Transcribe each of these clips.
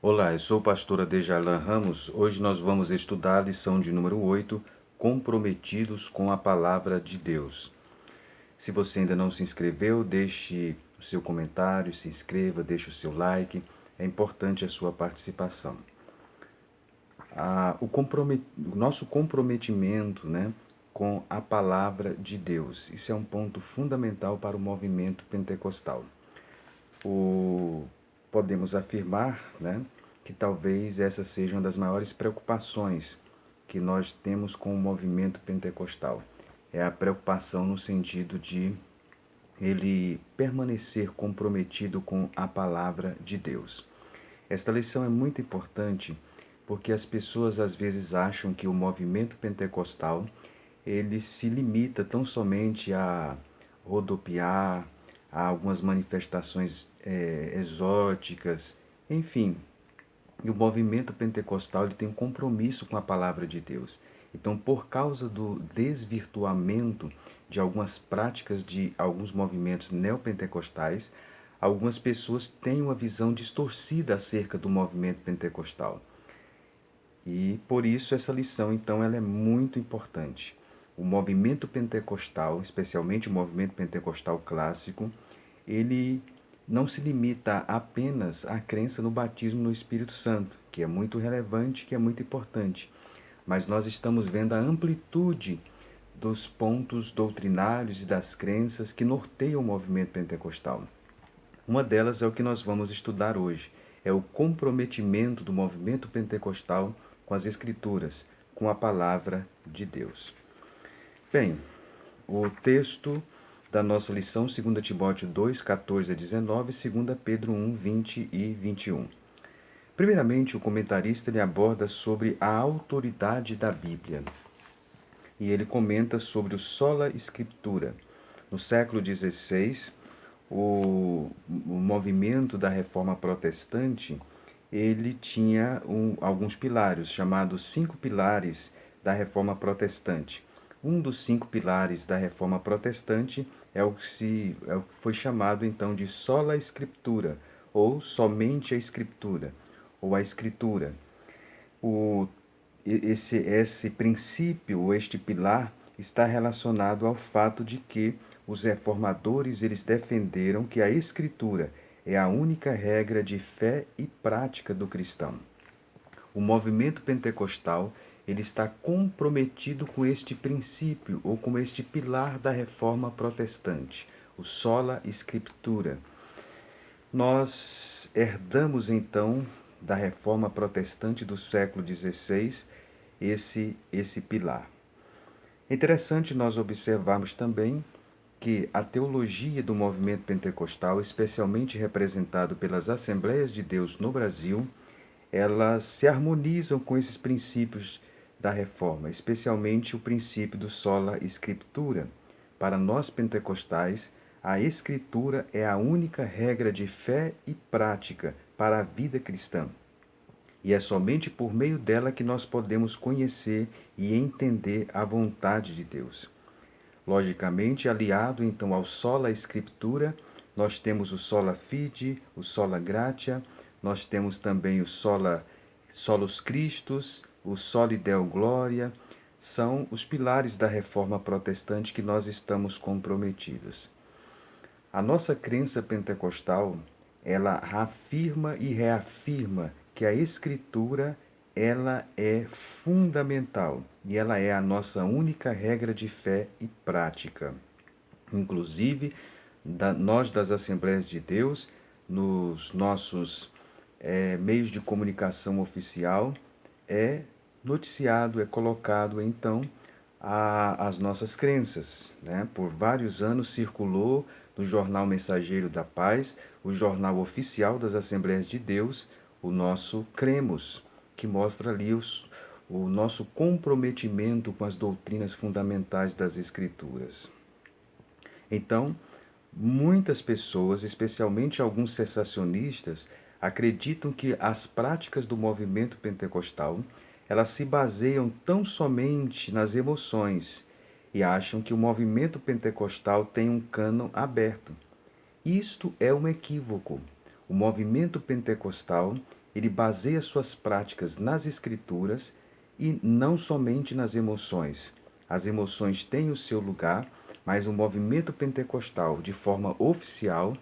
Olá, eu sou o pastor Adejalan Ramos. Hoje nós vamos estudar a lição de número 8, Comprometidos com a Palavra de Deus. Se você ainda não se inscreveu, deixe o seu comentário, se inscreva, deixe o seu like. É importante a sua participação. O nosso comprometimento, com a Palavra de Deus. Isso é um ponto fundamental para o movimento pentecostal. Podemos afirmar, que talvez essa seja uma das maiores preocupações que nós temos com o movimento pentecostal. É a preocupação no sentido de ele permanecer comprometido com a palavra de Deus. Esta lição é muito importante porque as pessoas às vezes acham que o movimento pentecostal ele se limita tão somente a rodopiar, a algumas manifestações exóticas, enfim. E o movimento pentecostal ele tem um compromisso com a palavra de Deus. Então, por causa do desvirtuamento de algumas práticas de alguns movimentos neopentecostais, algumas pessoas têm uma visão distorcida acerca do movimento pentecostal. E por isso essa lição, então, ela é muito importante. O movimento pentecostal, especialmente o movimento pentecostal clássico, ele não se limita apenas à crença no batismo no Espírito Santo, que é muito relevante, que é muito importante. Mas nós estamos vendo a amplitude dos pontos doutrinários e das crenças que norteiam o movimento pentecostal. Uma delas é o que nós vamos estudar hoje, é o comprometimento do movimento pentecostal com as Escrituras, com a palavra de Deus. Bem, o texto da nossa lição, 2 Timóteo 2, 14 a 19, 2 Pedro 1, 20 e 21. Primeiramente, o comentarista ele aborda sobre a autoridade da Bíblia. E ele comenta sobre o sola scriptura. No século XVI, o movimento da Reforma Protestante ele tinha alguns pilares, chamados 5 pilares da Reforma Protestante. Um dos 5 pilares da Reforma Protestante é o que foi chamado então de sola scriptura, ou somente a Escritura, ou a Escritura. Esse princípio, este pilar, está relacionado ao fato de que os reformadores eles defenderam que a Escritura é a única regra de fé e prática do cristão. O movimento pentecostal ele está comprometido com este princípio ou com este pilar da reforma protestante, o sola scriptura. Nós herdamos então da reforma protestante do século XVI esse pilar. É interessante nós observarmos também que a teologia do movimento pentecostal, especialmente representado pelas Assembleias de Deus no Brasil, elas se harmonizam com esses princípios da reforma, especialmente o princípio do sola scriptura. Para nós pentecostais, a Escritura é a única regra de fé e prática para a vida cristã. E é somente por meio dela que nós podemos conhecer e entender a vontade de Deus. Logicamente, aliado então ao sola scriptura, nós temos o sola fide, o sola gratia, nós temos também o solus Christus, o soli Deo gloria, são os pilares da reforma protestante que nós estamos comprometidos. A nossa crença pentecostal, ela afirma e reafirma que a Escritura ela é fundamental e ela é a nossa única regra de fé e prática. Inclusive, nós das Assembleias de Deus, nos nossos meios de comunicação oficial, é noticiado, é colocado então as nossas crenças. Por vários anos circulou no Jornal Mensageiro da Paz, o jornal oficial das Assembleias de Deus, o nosso Cremos, que mostra ali o nosso comprometimento com as doutrinas fundamentais das Escrituras. Então, muitas pessoas, especialmente alguns cessacionistas, acreditam que as práticas do movimento pentecostal elas se baseiam tão somente nas emoções e acham que o movimento pentecostal tem um cânon aberto. Isto é um equívoco. O movimento pentecostal ele baseia suas práticas nas Escrituras e não somente nas emoções. As emoções têm o seu lugar, mas o movimento pentecostal, de forma oficial,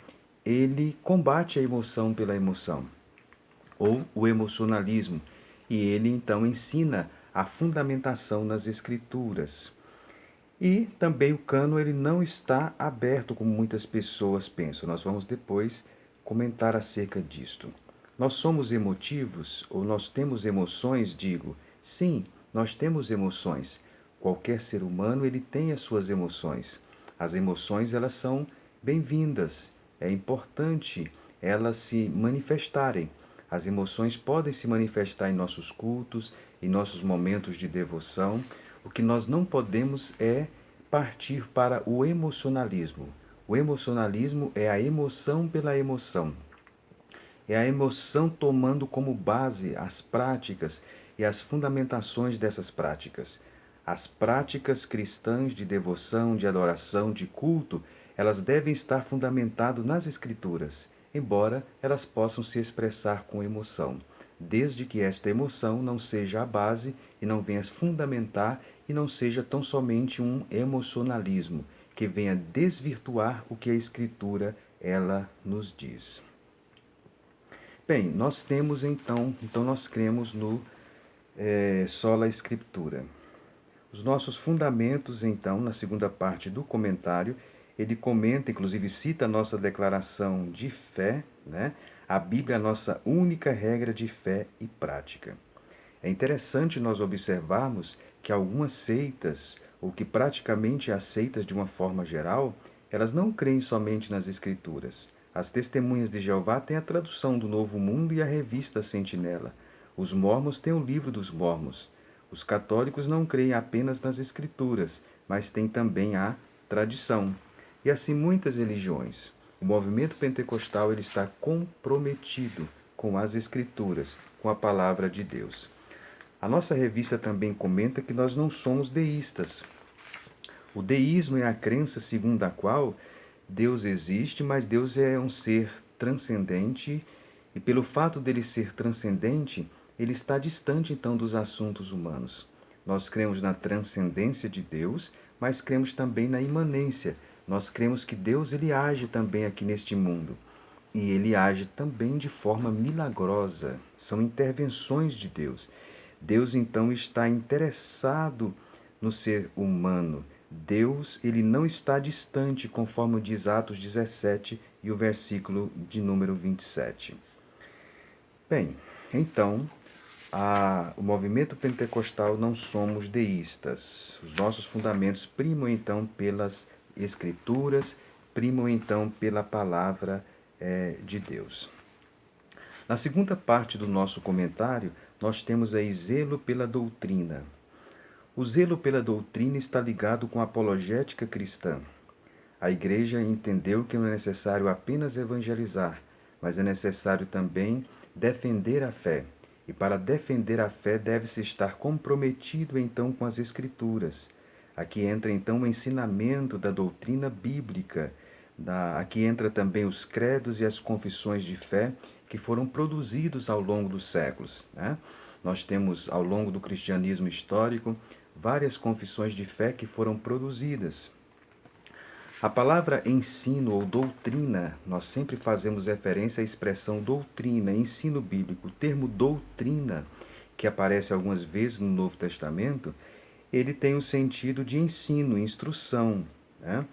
ele combate a emoção pela emoção, ou o emocionalismo, e ele então ensina a fundamentação nas Escrituras. E também o cano ele não está aberto como muitas pessoas pensam. Nós vamos depois comentar acerca disto. Nós somos emotivos ou nós temos emoções, digo. Sim, nós temos emoções. Qualquer ser humano ele tem as suas emoções. As emoções elas são bem-vindas. É importante elas se manifestarem. As emoções podem se manifestar em nossos cultos, em nossos momentos de devoção. O que nós não podemos é partir para o emocionalismo. O emocionalismo é a emoção pela emoção. É a emoção tomando como base as práticas e as fundamentações dessas práticas. As práticas cristãs de devoção, de adoração, de culto, elas devem estar fundamentadas nas Escrituras, embora elas possam se expressar com emoção, desde que esta emoção não seja a base e não venha fundamentar e não seja tão somente um emocionalismo que venha desvirtuar o que a Escritura ela nos diz. Bem, nós temos então nós cremos no sola Escritura. Os nossos fundamentos, então, na segunda parte do comentário, ele comenta, inclusive cita a nossa declaração de fé, né? A Bíblia é a nossa única regra de fé e prática. É interessante nós observarmos que algumas seitas, ou que praticamente as seitas de uma forma geral, elas não creem somente nas Escrituras. As Testemunhas de Jeová têm a tradução do Novo Mundo e a revista Sentinela. Os mormons têm o livro dos mormons. Os católicos não creem apenas nas Escrituras, mas têm também a tradição. E assim muitas religiões. O movimento pentecostal ele está comprometido com as Escrituras, com a palavra de Deus. A nossa revista também comenta que nós não somos deístas. O deísmo é a crença segundo a qual Deus existe, mas Deus é um ser transcendente e pelo fato dele ser transcendente, ele está distante então dos assuntos humanos. Nós cremos na transcendência de Deus, mas cremos também na imanência. Nós cremos que Deus ele age também aqui neste mundo. E ele age também de forma milagrosa. São intervenções de Deus. Deus então está interessado no ser humano. Deus, ele não está distante, conforme diz Atos 17 e o versículo de número 27. Bem, então, o movimento pentecostal não somos deístas. Os nossos fundamentos primam então pelas Escrituras, primam então pela palavra de Deus. Na segunda parte do nosso comentário, nós temos aí zelo pela doutrina. O zelo pela doutrina está ligado com a apologética cristã. A igreja entendeu que não é necessário apenas evangelizar, mas é necessário também defender a fé. E para defender a fé deve-se estar comprometido então com as Escrituras. Aqui entra então o ensinamento da doutrina bíblica. Aqui entra também os credos e as confissões de fé que foram produzidos ao longo dos séculos, né? Nós temos, ao longo do cristianismo histórico, várias confissões de fé que foram produzidas. A palavra ensino ou doutrina, nós sempre fazemos referência à expressão doutrina, ensino bíblico. O termo doutrina, que aparece algumas vezes no Novo Testamento, ele tem o sentido de ensino, instrução, né?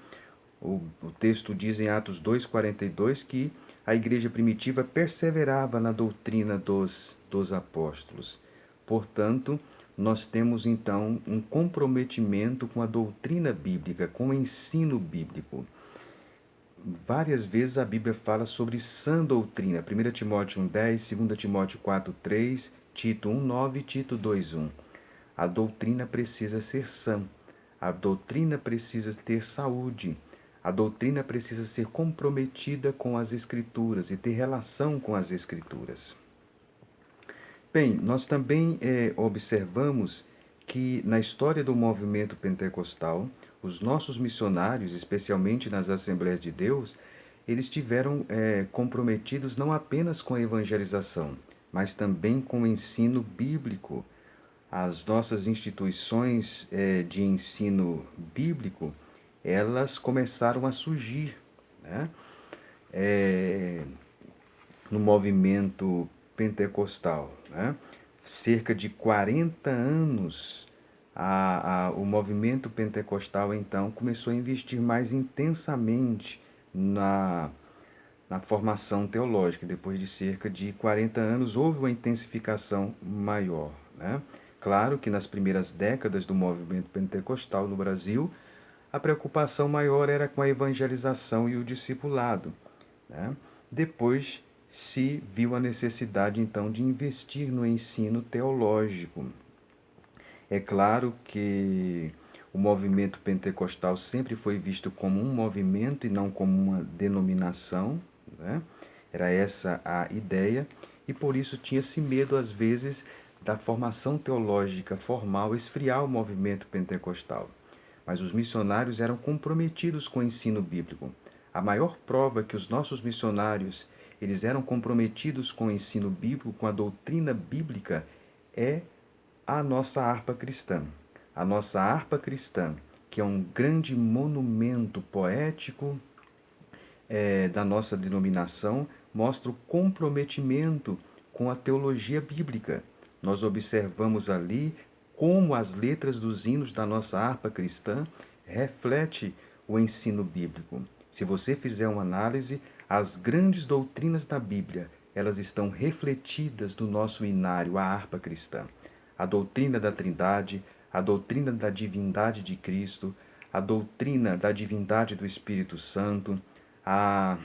O texto diz em Atos 2,42 que a igreja primitiva perseverava na doutrina dos apóstolos. Portanto, nós temos então um comprometimento com a doutrina bíblica, com o ensino bíblico. Várias vezes a Bíblia fala sobre sã doutrina. 1 Timóteo 1,10, 2 Timóteo 4,3, Tito 1,9 e Tito 2,1. A doutrina precisa ser sã. A doutrina precisa ter saúde. A doutrina precisa ser comprometida com as Escrituras e ter relação com as Escrituras. Bem, nós também observamos que na história do movimento pentecostal, os nossos missionários, especialmente nas Assembleias de Deus, eles estiveram comprometidos não apenas com a evangelização, mas também com o ensino bíblico. As nossas instituições de ensino bíblico, elas começaram a surgir, né? Eh, no movimento pentecostal, né? Cerca de 40 anos, o movimento pentecostal, então, começou a investir mais intensamente na formação teológica. Depois de cerca de 40 anos, houve uma intensificação maior, né? Claro que nas primeiras décadas do movimento pentecostal no Brasil, a preocupação maior era com a evangelização e o discipulado, né? Depois se viu a necessidade, então, de investir no ensino teológico. É claro que o movimento pentecostal sempre foi visto como um movimento e não como uma denominação, né? Era essa a ideia, e por isso tinha-se medo, às vezes, da formação teológica formal esfriar o movimento pentecostal. Mas os missionários eram comprometidos com o ensino bíblico. A maior prova que os nossos missionários eles eram comprometidos com o ensino bíblico, com a doutrina bíblica, é a nossa harpa cristã. A nossa harpa cristã, que é um grande monumento poético da nossa denominação, mostra o comprometimento com a teologia bíblica. Nós observamos ali como as letras dos hinos da nossa harpa cristã refletem o ensino bíblico. Se você fizer uma análise, as grandes doutrinas da Bíblia, elas estão refletidas no nosso inário, a harpa cristã. A doutrina da Trindade, a doutrina da divindade de Cristo, a doutrina da divindade do Espírito Santo, a,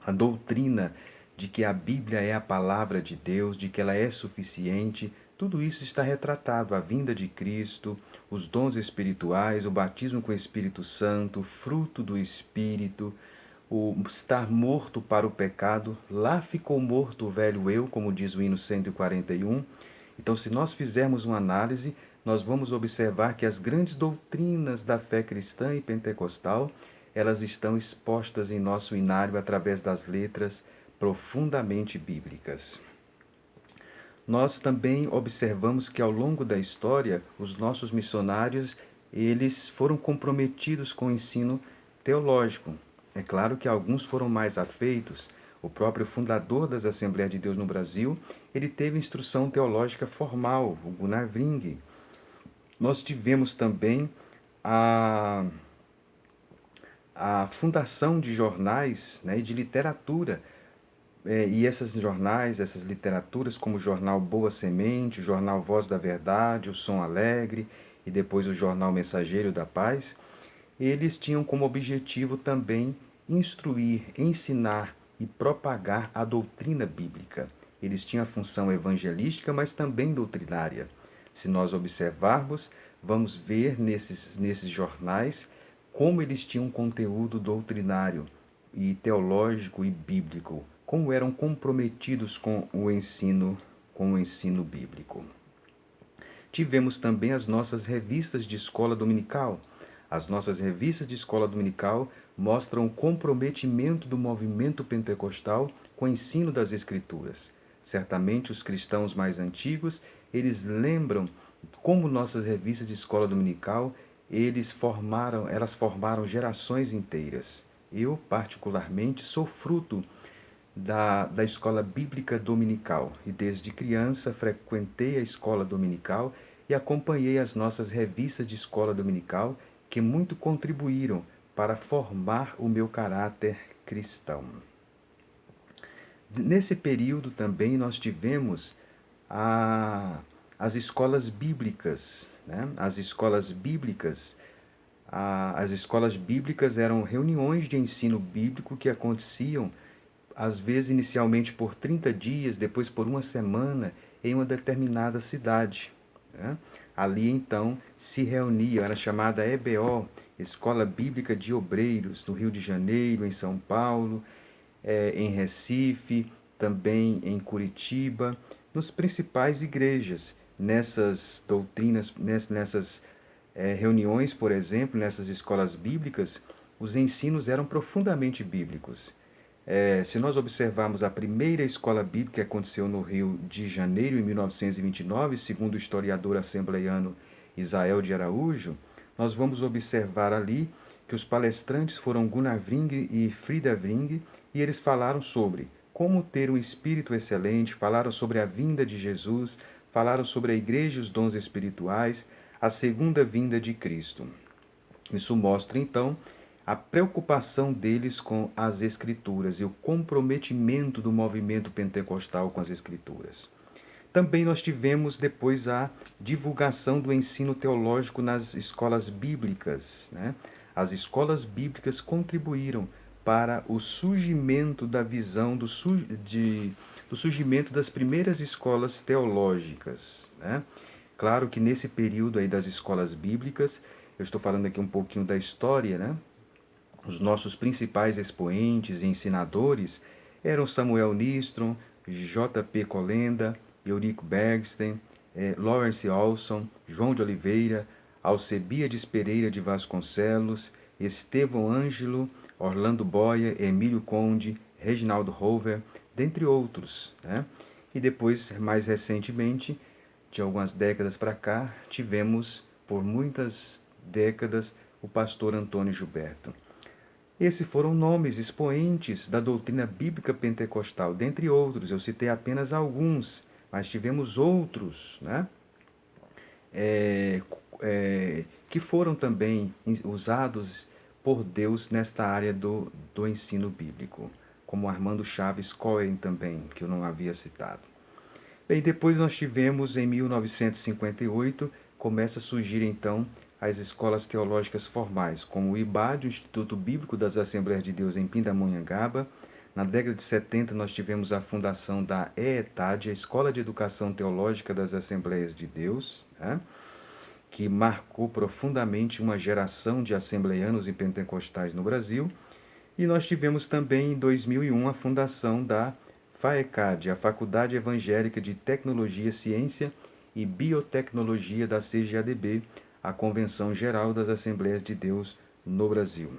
a doutrina de que a Bíblia é a palavra de Deus, de que ela é suficiente, tudo isso está retratado, a vinda de Cristo, os dons espirituais, o batismo com o Espírito Santo, fruto do Espírito, o estar morto para o pecado. Lá ficou morto o velho eu, como diz o hino 141. Então, se nós fizermos uma análise, nós vamos observar que as grandes doutrinas da fé cristã e pentecostal, elas estão expostas em nosso inário através das letras profundamente bíblicas. Nós também observamos que ao longo da história, os nossos missionários, eles foram comprometidos com o ensino teológico. É claro que alguns foram mais afeitos. O próprio fundador das Assembleias de Deus no Brasil, ele teve instrução teológica formal, o Gunnar Vring. Nós tivemos também a, a fundação de jornais, né, e de literatura. E esses jornais, essas literaturas, como o jornal Boa Semente, o jornal Voz da Verdade, o Som Alegre e depois o jornal Mensageiro da Paz, eles tinham como objetivo também instruir, ensinar e propagar a doutrina bíblica. Eles tinham a função evangelística, mas também doutrinária. Se nós observarmos, vamos ver nesses jornais como eles tinham conteúdo doutrinário e teológico e bíblico, como eram comprometidos com o ensino bíblico. Tivemos também as nossas revistas de escola dominical. As nossas revistas de escola dominical mostram o comprometimento do movimento pentecostal com o ensino das Escrituras. Certamente os cristãos mais antigos, eles lembram como nossas revistas de escola dominical, elas formaram gerações inteiras. Eu, particularmente, sou fruto da escola bíblica dominical e desde criança frequentei a escola dominical e acompanhei as nossas revistas de escola dominical que muito contribuíram para formar o meu caráter cristão. Nesse período também nós tivemos as escolas bíblicas, né? As escolas bíblicas eram reuniões de ensino bíblico que aconteciam às vezes inicialmente por 30 dias, depois por uma semana, em uma determinada cidade, né? Ali então se reuniam, era chamada EBO, Escola Bíblica de Obreiros, no Rio de Janeiro, em São Paulo, em Recife, também em Curitiba, nas principais igrejas. Nessas doutrinas, nessas reuniões, por exemplo, nessas escolas bíblicas, os ensinos eram profundamente bíblicos. Se nós observarmos a primeira escola bíblica que aconteceu no Rio de Janeiro, em 1929, segundo o historiador assembleiano Isael de Araújo, nós vamos observar ali que os palestrantes foram Gunnar Vring e Frida Vring, e eles falaram sobre como ter um espírito excelente, falaram sobre a vinda de Jesus, falaram sobre a igreja e os dons espirituais, a segunda vinda de Cristo. Isso mostra, então, a preocupação deles com as Escrituras e o comprometimento do movimento pentecostal com as Escrituras. Também nós tivemos depois a divulgação do ensino teológico nas escolas bíblicas, né? As escolas bíblicas contribuíram para o surgimento da visão do surgimento das primeiras escolas teológicas, né? Claro que nesse período aí das escolas bíblicas, eu estou falando aqui um pouquinho da história, né? Os nossos principais expoentes e ensinadores eram Samuel Nistron, J.P. Colenda, Eurico Bergsten, Lawrence Olson, João de Oliveira, Alcebiades Pereira de Vasconcelos, Estevão Ângelo, Orlando Boia, Emílio Conde, Reginaldo Rover, dentre outros, né? E depois, mais recentemente, de algumas décadas para cá, tivemos por muitas décadas o pastor Antônio Gilberto. Esses foram nomes expoentes da doutrina bíblica pentecostal, dentre outros. Eu citei apenas alguns, mas tivemos outros, né? Que foram também usados por Deus nesta área do ensino bíblico, como Armando Chaves Cohen também, que eu não havia citado. Bem, depois nós tivemos, em 1958, começa a surgir então as escolas teológicas formais, como o IBAD, o Instituto Bíblico das Assembleias de Deus em Pindamonhangaba. Na década de 70 nós tivemos a fundação da EETAD, a Escola de Educação Teológica das Assembleias de Deus, né? Que marcou profundamente uma geração de assembleianos e pentecostais no Brasil. E nós tivemos também, em 2001, a fundação da FAECAD, a Faculdade Evangélica de Tecnologia, Ciência e Biotecnologia da CGADB, a Convenção Geral das Assembleias de Deus no Brasil.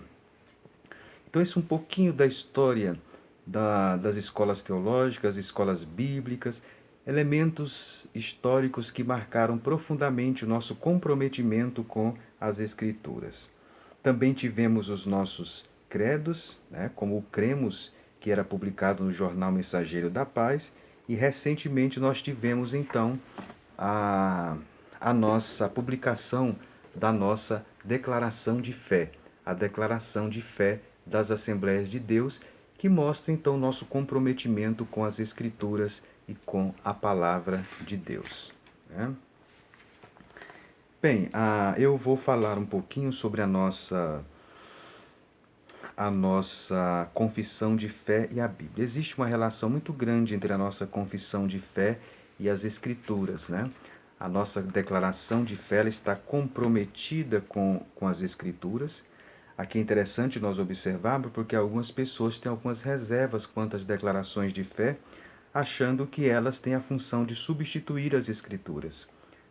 Então, isso é um pouquinho da história das escolas teológicas, escolas bíblicas, elementos históricos que marcaram profundamente o nosso comprometimento com as Escrituras. Também tivemos os nossos credos, né, como o Cremos, que era publicado no jornal Mensageiro da Paz, e recentemente nós tivemos então a nossa publicação da nossa declaração de fé, a declaração de fé das Assembleias de Deus, que mostra então nosso comprometimento com as Escrituras e com a Palavra de Deus, né? Bem, eu vou falar um pouquinho sobre a nossa confissão de fé e a Bíblia. Existe uma relação muito grande entre a nossa confissão de fé e as Escrituras, né? A nossa declaração de fé ela está comprometida com as Escrituras. Aqui é interessante nós observarmos porque algumas pessoas têm algumas reservas quanto às declarações de fé, achando que elas têm a função de substituir as Escrituras.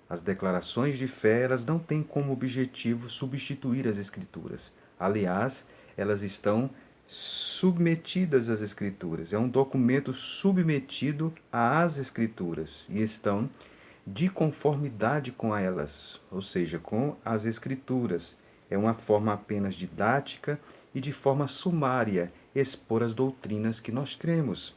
As declarações de fé elas não têm como objetivo substituir as Escrituras. Aliás, elas estão submetidas às Escrituras. É um documento submetido às Escrituras e estão de conformidade com elas, ou seja, com as Escrituras. É uma forma apenas didática e de forma sumária expor as doutrinas que nós cremos.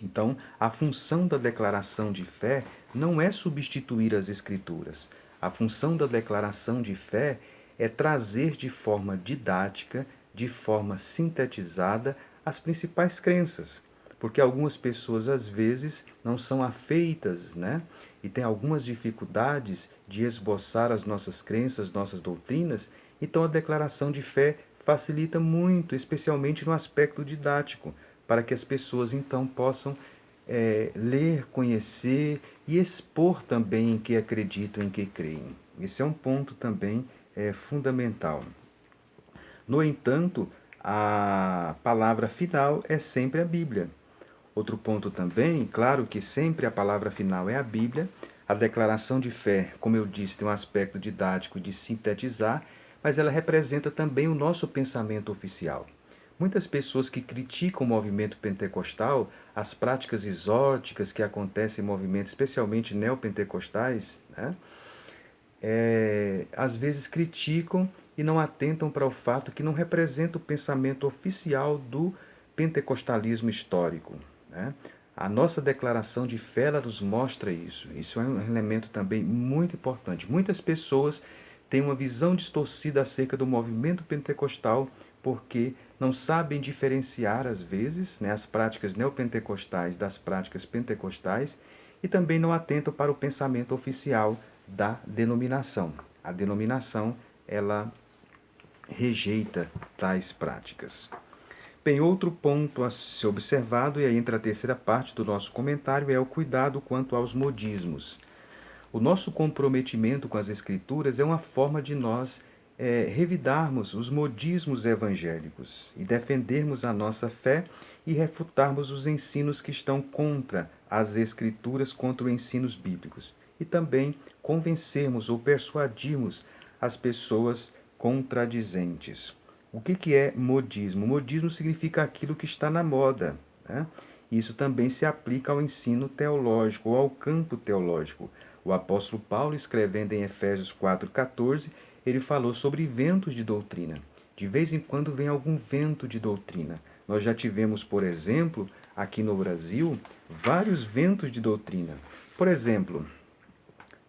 Então, a função da declaração de fé não é substituir as Escrituras. A função da declaração de fé é trazer de forma didática, de forma sintetizada, as principais crenças. Porque algumas pessoas, às vezes, não são afeitas, né? E têm algumas dificuldades de esboçar as nossas crenças, nossas doutrinas. Então, a declaração de fé facilita muito, especialmente no aspecto didático, para que as pessoas, então, possam ler, conhecer e expor também em que acreditam, em que creem. Esse é um ponto também fundamental. No entanto, a palavra final é sempre a Bíblia. Outro ponto também, claro que sempre a palavra final é a Bíblia. A declaração de fé, como eu disse, tem um aspecto didático de sintetizar, mas ela representa também o nosso pensamento oficial. Muitas pessoas que criticam o movimento pentecostal, as práticas exóticas que acontecem em movimentos, especialmente neopentecostais, né? Às vezes criticam e não atentam para o fato que não representa o pensamento oficial do pentecostalismo histórico, né? A nossa declaração de fé ela nos mostra isso. Isso é um elemento também muito importante. Muitas pessoas têm uma visão distorcida acerca do movimento pentecostal porque não sabem diferenciar, às vezes, né, as práticas neopentecostais das práticas pentecostais e também não atentam para o pensamento oficial da denominação. A denominação, ela rejeita tais práticas. Bem, outro ponto a ser observado, e aí entra a terceira parte do nosso comentário, é o cuidado quanto aos modismos. O nosso comprometimento com as Escrituras é uma forma de nós revidarmos os modismos evangélicos e defendermos a nossa fé e refutarmos os ensinos que estão contra as Escrituras, contra os ensinos bíblicos. E também convencermos ou persuadirmos as pessoas contradizentes. O que é modismo? Modismo significa aquilo que está na moda, né? Isso também se aplica ao ensino teológico ou ao campo teológico. O apóstolo Paulo, escrevendo em Efésios 4,14, ele falou sobre ventos de doutrina. De vez em quando vem algum vento de doutrina. Nós já tivemos, por exemplo, aqui no Brasil, vários ventos de doutrina. Por exemplo,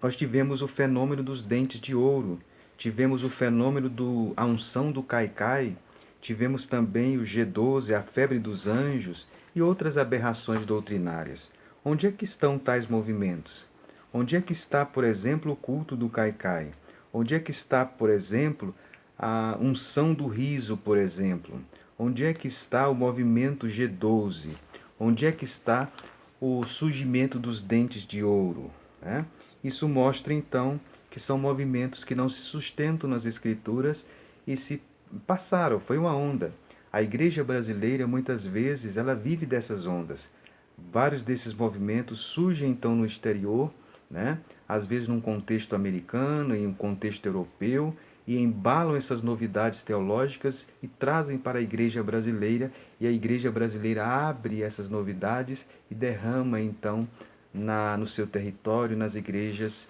nós tivemos o fenômeno dos dentes de ouro, tivemos o fenômeno da unção do caicai, tivemos também o G12, a febre dos anjos e outras aberrações doutrinárias. Onde é que estão tais movimentos? Onde é que está, por exemplo, o culto do caicai? Onde é que está, por exemplo, a unção do riso, por exemplo? Onde é que está o movimento G12? Onde é que está o surgimento dos dentes de ouro, né? Isso mostra, então, que são movimentos que não se sustentam nas Escrituras e se passaram, foi uma onda. A igreja brasileira, muitas vezes, ela vive dessas ondas. Vários desses movimentos surgem, então, no exterior, né? Às vezes num contexto americano, em um contexto europeu, e embalam essas novidades teológicas e trazem para a igreja brasileira, e a igreja brasileira abre essas novidades e derrama, então, no seu território, nas igrejas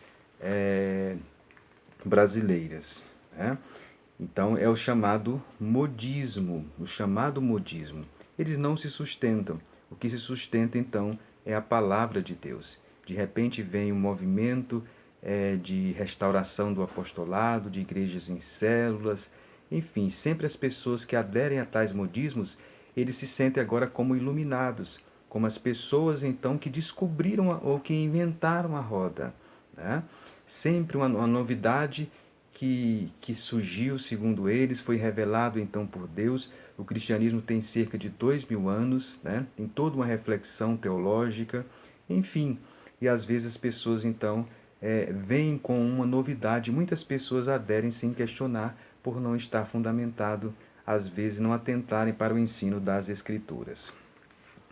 brasileiras, né? Então é o chamado modismo, Eles não se sustentam. O que se sustenta, então, é a palavra de Deus. De repente vem um movimento de restauração do apostolado, de igrejas em células, enfim, sempre as pessoas que aderem a tais modismos, eles se sentem agora como iluminados, como as pessoas então que descobriram ou que inventaram a roda, né? Sempre uma novidade que surgiu, segundo eles, foi revelado então por Deus. O cristianismo tem cerca de 2000 anos, né? Tem toda uma reflexão teológica, enfim. E às vezes as pessoas então vêm com uma novidade. Muitas pessoas aderem sem questionar por não estar fundamentado, às vezes não atentarem para o ensino das Escrituras.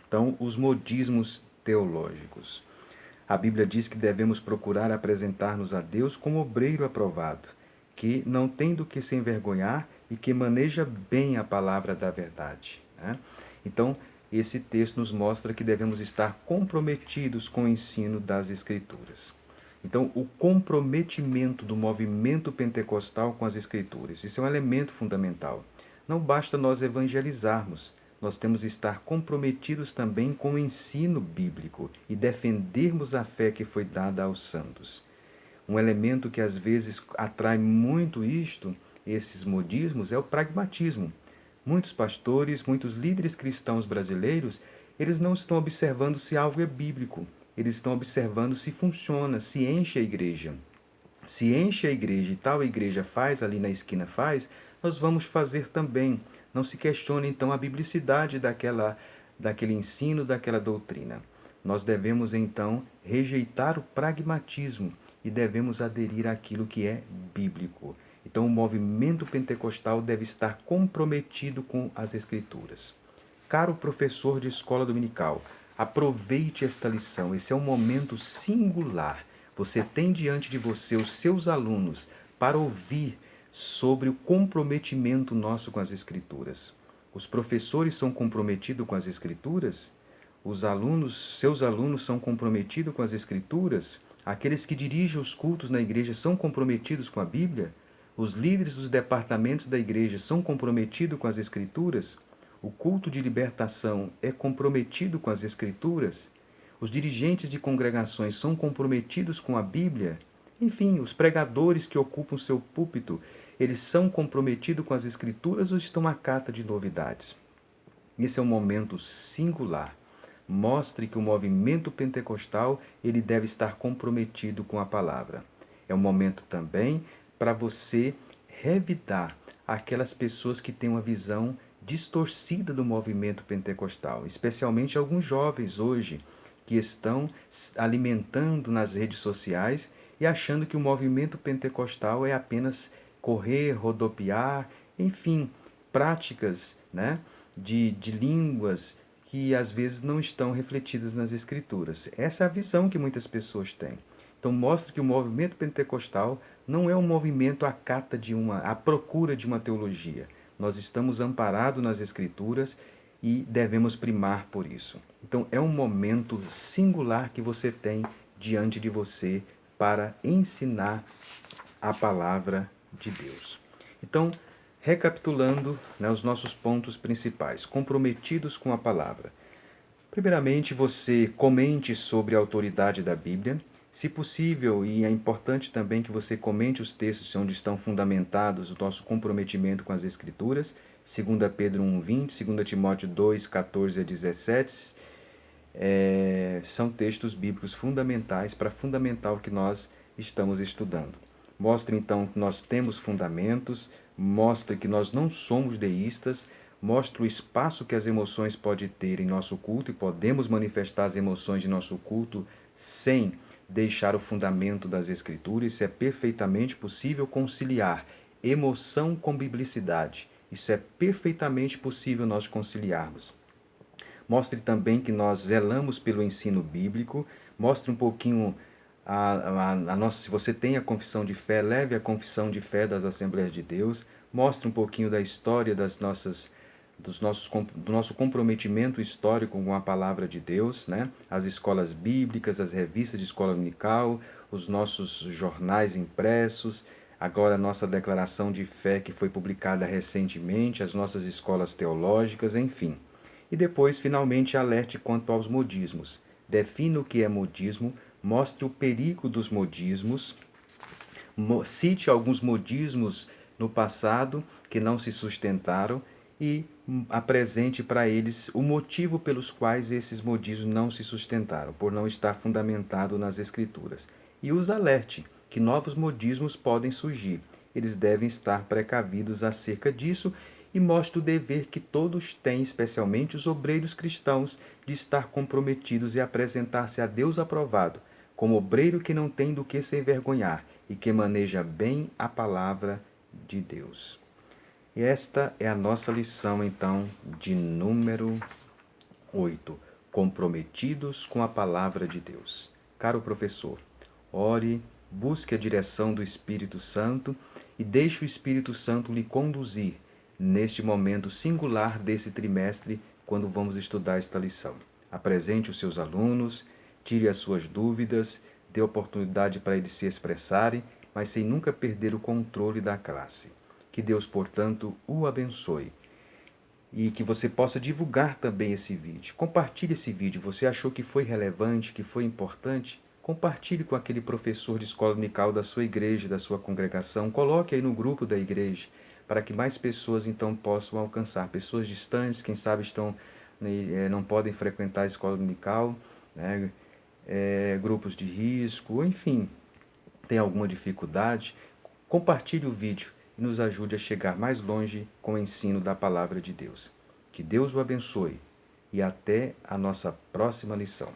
Então, os modismos teológicos. A Bíblia diz que devemos procurar apresentar-nos a Deus como obreiro aprovado, que não tem do que se envergonhar e que maneja bem a palavra da verdade, né? Então, esse texto nos mostra que devemos estar comprometidos com o ensino das Escrituras. Então, o comprometimento do movimento pentecostal com as Escrituras, isso é um elemento fundamental. Não basta nós evangelizarmos, nós temos que estar comprometidos também com o ensino bíblico e defendermos a fé que foi dada aos santos. Um elemento que às vezes atrai muito esses modismos, é o pragmatismo. Muitos pastores, muitos líderes cristãos brasileiros, eles não estão observando se algo é bíblico, eles estão observando se funciona, se enche a igreja. Se enche a igreja e tal igreja faz, ali na esquina faz, nós vamos fazer também. Não se questione então a biblicidade daquele ensino, daquela doutrina. Nós devemos então rejeitar o pragmatismo e devemos aderir àquilo que é bíblico. Então o movimento pentecostal deve estar comprometido com as Escrituras. Caro professor de escola dominical, aproveite esta lição. Esse é um momento singular. Você tem diante de você os seus alunos para ouvir sobre o comprometimento nosso com as Escrituras. Os professores são comprometidos com as Escrituras? Seus alunos são comprometidos com as Escrituras? Aqueles que dirigem os cultos na igreja são comprometidos com a Bíblia? Os líderes dos departamentos da igreja são comprometidos com as Escrituras? O culto de libertação é comprometido com as Escrituras? Os dirigentes de congregações são comprometidos com a Bíblia? Enfim, os pregadores que ocupam seu púlpito, eles são comprometidos com as Escrituras ou estão à cata de novidades? Esse é um momento singular. Mostre que o movimento pentecostal ele deve estar comprometido com a palavra. É um momento também para você revidar aquelas pessoas que têm uma visão distorcida do movimento pentecostal, especialmente alguns jovens hoje que estão alimentando nas redes sociais e achando que o movimento pentecostal é apenas correr, rodopiar, enfim, práticas, né, de línguas que às vezes não estão refletidas nas Escrituras. Essa é a visão que muitas pessoas têm. Então mostra que o movimento pentecostal não é um movimento à procura de uma teologia. Nós estamos amparados nas Escrituras e devemos primar por isso. Então é um momento singular que você tem diante de você para ensinar a palavra de Deus. Então, recapitulando, né, os nossos pontos principais, comprometidos com a palavra. Primeiramente, você comente sobre a autoridade da Bíblia. Se possível, e é importante também que você comente os textos onde estão fundamentados o nosso comprometimento com as Escrituras, 2 Pedro 1,20, 2 Timóteo 2, 14 a 17, são textos bíblicos fundamentais para fundamentar o que nós estamos estudando. Mostre então que nós temos fundamentos, mostre que nós não somos deístas, mostre o espaço que as emoções podem ter em nosso culto e podemos manifestar as emoções de nosso culto sem deixar o fundamento das Escrituras. Isso é perfeitamente possível conciliar emoção com biblicidade. Isso é perfeitamente possível nós conciliarmos. Mostre também que nós zelamos pelo ensino bíblico. Mostre um pouquinho a nossa, se você tem a confissão de fé, leve a confissão de fé das Assembleias de Deus. Mostre um pouquinho da história do nosso comprometimento histórico com a palavra de Deus, né? As escolas bíblicas, as revistas de escola dominical, os nossos jornais impressos, agora a nossa declaração de fé que foi publicada recentemente, as nossas escolas teológicas, enfim. E depois, finalmente, alerte quanto aos modismos. Defina o que é modismo, mostre o perigo dos modismos, cite alguns modismos no passado que não se sustentaram e apresente para eles o motivo pelos quais esses modismos não se sustentaram, por não estar fundamentado nas Escrituras. E os alerte que novos modismos podem surgir. Eles devem estar precavidos acerca disso e mostre o dever que todos têm, especialmente os obreiros cristãos, de estar comprometidos e apresentar-se a Deus aprovado, como obreiro que não tem do que se envergonhar e que maneja bem a palavra de Deus. E esta é a nossa lição, então, de número 8, comprometidos com a palavra de Deus. Caro professor, ore, busque a direção do Espírito Santo e deixe o Espírito Santo lhe conduzir neste momento singular desse trimestre, quando vamos estudar esta lição. Apresente os seus alunos, tire as suas dúvidas, dê oportunidade para eles se expressarem, mas sem nunca perder o controle da classe. Que Deus, portanto, o abençoe. E que você possa divulgar também esse vídeo. Compartilhe esse vídeo. Você achou que foi relevante, que foi importante? Compartilhe com aquele professor de escola dominical da sua igreja, da sua congregação. Coloque aí no grupo da igreja, para que mais pessoas então possam alcançar. Pessoas distantes, quem sabe não podem frequentar a escola dominical, né? Grupos de risco, enfim, tem alguma dificuldade. Compartilhe o vídeo e nos ajude a chegar mais longe com o ensino da palavra de Deus. Que Deus o abençoe e até a nossa próxima lição.